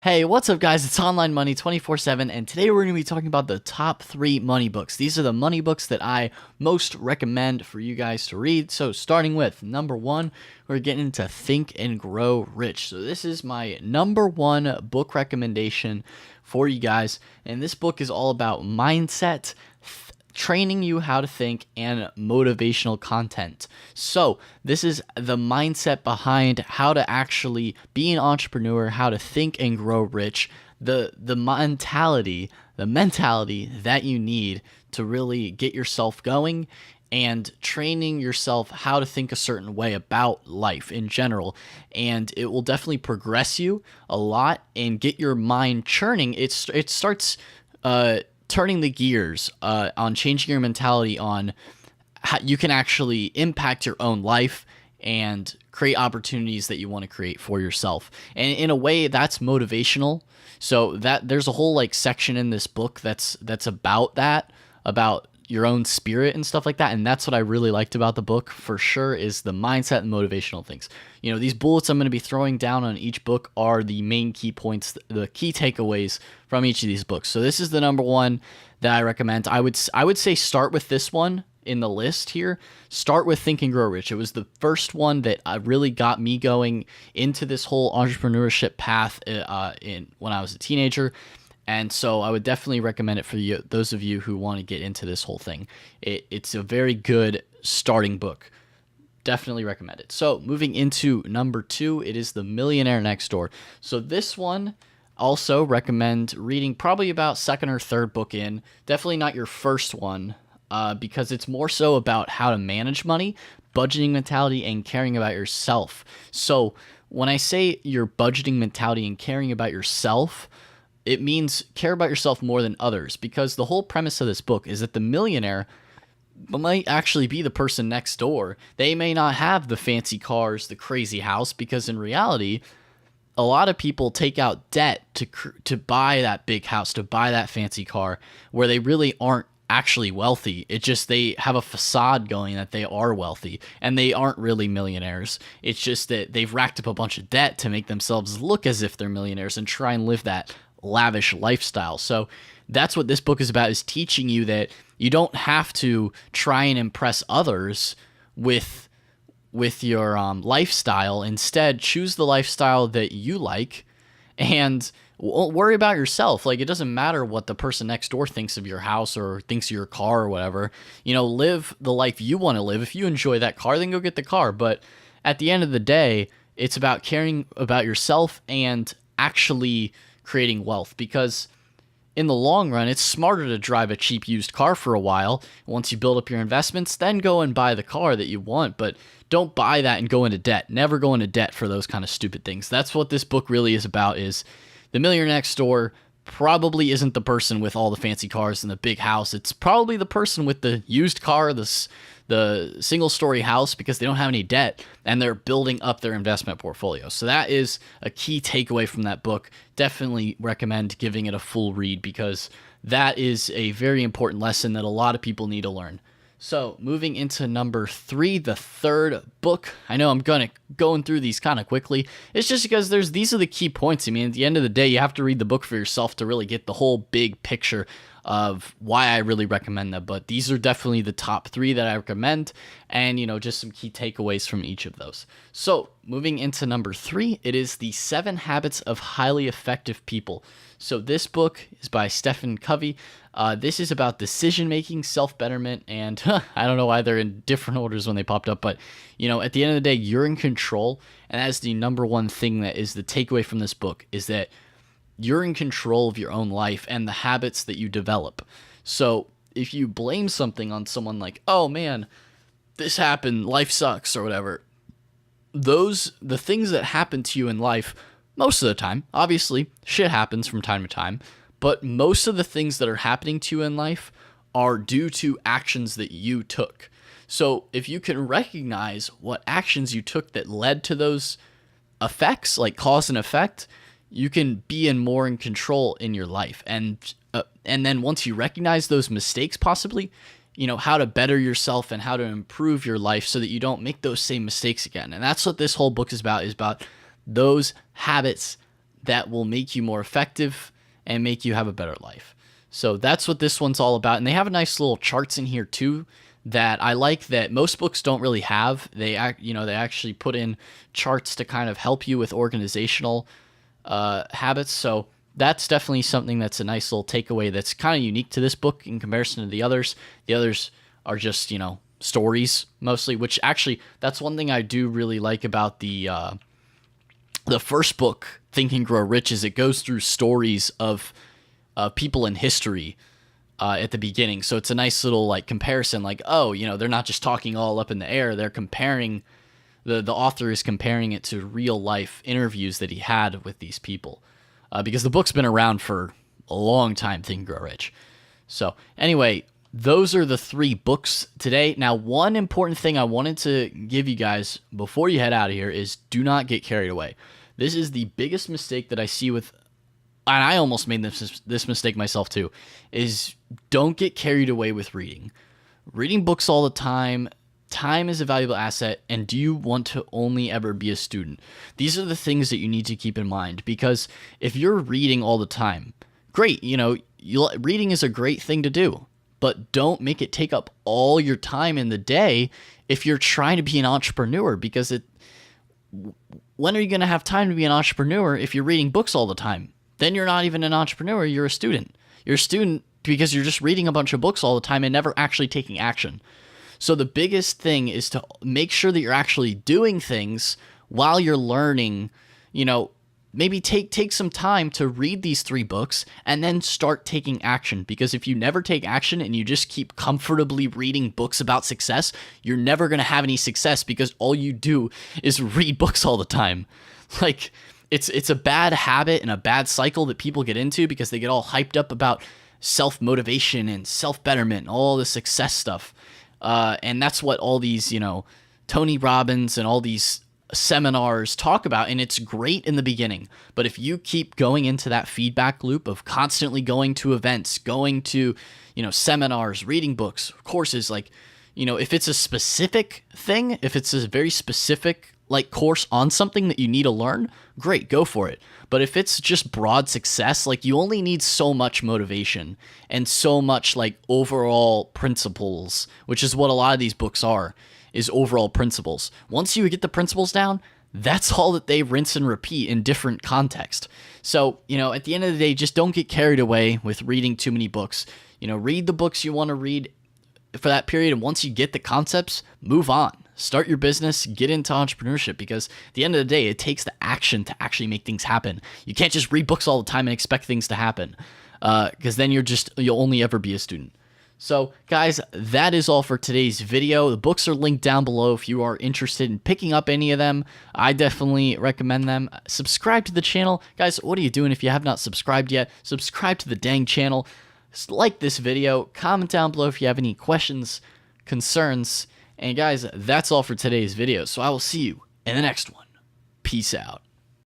Hey, what's up, guys? It's Online Money 24/7, and today we're going to be talking about the top 3 money books. These are the money books that I most recommend for you guys to read. So, starting with number 1, we're getting into Think and Grow Rich. So, this is my number 1 book recommendation for you guys, and this book is all about mindset, training you how to think, and motivational content. So this is the mindset behind how to actually be an entrepreneur, how to think and grow rich, the mentality that you need to really get yourself going, and training yourself how to think a certain way about life in general. And it will definitely progress you a lot and get your mind churning. It starts turning the gears on changing your mentality on how you can actually impact your own life and create opportunities that you want to create for yourself. And in a way, that's motivational. So that there's a whole section in this book that's about that, about your own spirit and stuff like that. And that's what I really liked about the book for sure, is the mindset and motivational things. You know, these bullets I'm going to be throwing down on each book are the main key points, the key takeaways from each of these books. So this is the number 1 that I recommend. I would say start with this one in the list here. Start with Think and Grow Rich. It was the first one that really got me going into this whole entrepreneurship path when I was a teenager. And so I would definitely recommend it for you, those of you who want to get into this whole thing. It's a very good starting book. Definitely recommend it. So moving into number 2, it is The Millionaire Next Door. So this one also recommend reading probably about second or third book in. Definitely not your first one, because it's more so about how to manage money, budgeting mentality, and caring about yourself. So when I say your budgeting mentality and caring about yourself, it means care about yourself more than others, because the whole premise of this book is that the millionaire might actually be the person next door. They may not have the fancy cars, the crazy house, because in reality, a lot of people take out debt to buy that big house, to buy that fancy car, where they really aren't actually wealthy. It's just they have a facade going that they are wealthy, and they aren't really millionaires. It's just that they've racked up a bunch of debt to make themselves look as if they're millionaires and try and live that lavish lifestyle. So that's what this book is about, is teaching you that you don't have to try and impress others with your lifestyle. Instead, choose the lifestyle that you like and worry about yourself. Like, it doesn't matter what the person next door thinks of your house or thinks of your car or whatever. You know, live the life you want to live. If you enjoy that car, then go get the car. But at the end of the day, it's about caring about yourself and actually creating wealth, because in the long run, it's smarter to drive a cheap used car for a while. Once you build up your investments, then go and buy the car that you want. But don't buy that and go into debt. Never go into debt for those kind of stupid things. That's what this book really is about, is the millionaire next door probably isn't the person with all the fancy cars and the big house. It's probably the person with the used car, the single-story house, because they don't have any debt and they're building up their investment portfolio. So that is a key takeaway from that book. Definitely recommend giving it a full read, because that is a very important lesson that a lot of people need to learn. So moving into number 3, the third book. I know I'm going through these kind of quickly. It's just because these are the key points. I mean, at the end of the day, you have to read the book for yourself to really get the whole big picture of why I really recommend them. But these are definitely the top 3 that I recommend, and just some key takeaways from each of those. So moving into number 3, it is The 7 Habits of Highly Effective People. So this book is by Stephen Covey. This is about decision-making, self-betterment, and I don't know why they're in different orders when they popped up, but at the end of the day, you're in control, and that is the number 1 thing that is the takeaway from this book, is that you're in control of your own life and the habits that you develop. So if you blame something on someone, like, oh man, this happened, life sucks, or whatever, the things that happen to you in life, most of the time, obviously, shit happens from time to time, but most of the things that are happening to you in life are due to actions that you took. So if you can recognize what actions you took that led to those effects, like cause and effect, you can be more in control in your life. And then once you recognize those mistakes, possibly, how to better yourself and how to improve your life so that you don't make those same mistakes again. And that's what this whole book is about those habits that will make you more effective and make you have a better life. So that's what this one's all about. And they have a nice little charts in here too that I like that most books don't really have. They actually put in charts to kind of help you with organizational habits. So that's definitely something that's a nice little takeaway that's kind of unique to this book in comparison to the others. The others are just, stories mostly, which actually that's one thing I do really like about the first book, Think and Grow Rich, is it goes through stories of people in history at the beginning. So it's a nice little like comparison, like, they're not just talking all up in the air. They're comparing, the author is comparing it to real life interviews that he had with these people. Because the book's been around for a long time, Think and Grow Rich. So anyway, those are the 3 books today. Now, one important thing I wanted to give you guys before you head out of here is do not get carried away. This is the biggest mistake that I see with, and I almost made this mistake myself too, is don't get carried away with reading. Reading books all the time. Time is a valuable asset, and do you want to only ever be a student? These are the things that you need to keep in mind, because if you're reading all the time, great, reading is a great thing to do, but don't make it take up all your time in the day if you're trying to be an entrepreneur, because when are you going to have time to be an entrepreneur if you're reading books all the time? Then you're not even an entrepreneur, you're a student. You're a student because you're just reading a bunch of books all the time and never actually taking action. So the biggest thing is to make sure that you're actually doing things while you're learning. Maybe take some time to read these 3 books and then start taking action. Because if you never take action and you just keep comfortably reading books about success, you're never going to have any success, because all you do is read books all the time. Like, it's a bad habit and a bad cycle that people get into because they get all hyped up about self-motivation and self-betterment and all the success stuff. And that's what all these, Tony Robbins and all these seminars talk about. And it's great in the beginning. But if you keep going into that feedback loop of constantly going to events, going to, seminars, reading books, courses, like, if it's a specific thing, if it's a very specific like course on something that you need to learn, great, go for it. But if it's just broad success, like, you only need so much motivation and so much like overall principles, which is what a lot of these books are, is overall principles. Once you get the principles down, that's all that they rinse and repeat in different context. So, at the end of the day, just don't get carried away with reading too many books. Read the books you want to read for that period. And once you get the concepts, move on. Start your business, get into entrepreneurship, because at the end of the day, it takes the action to actually make things happen. You can't just read books all the time and expect things to happen, because then you'll only ever be a student. So guys, that is all for today's video. The books are linked down below if you are interested in picking up any of them. I definitely recommend them. Subscribe to the channel. Guys, what are you doing if you have not subscribed yet? Subscribe to the dang channel. Like this video. Comment down below if you have any questions, concerns. And guys, that's all for today's video. So I will see you in the next one. Peace out.